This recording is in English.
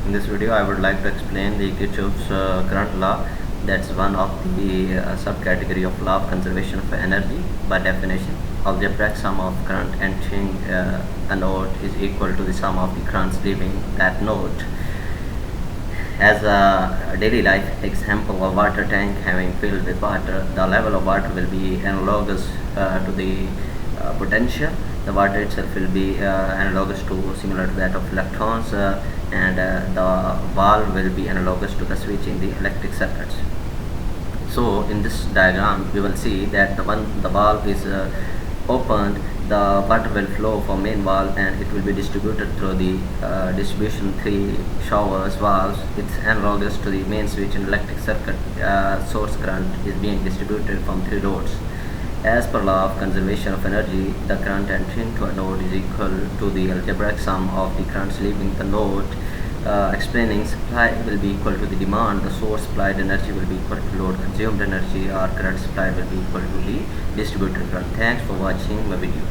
In this video I would like to explain the Kirchhoff's current law. That's one of the subcategory of law of conservation of energy. By definition, algebraic sum of current entering a node is equal to the sum of the currents leaving that node. As a daily life example, a water tank having filled with water, the level of water will be analogous to the potential. The water itself will be analogous to similar to that of electrons, and the valve will be analogous to the switch in the electric circuits. So in this diagram we will see that the valve is opened, the water will flow from main valve and it will be distributed through the distribution 3 showers valves. It's analogous to the main switch in electric circuit. Source current is being distributed from 3 loads. As per law of conservation of energy, the current entering to a node is equal to the algebraic sum of the currents leaving the node. Explaining supply will be equal to the demand, the source supplied energy will be equal to load consumed energy, or current supplied will be equal to the distributed current. Thanks for watching my video.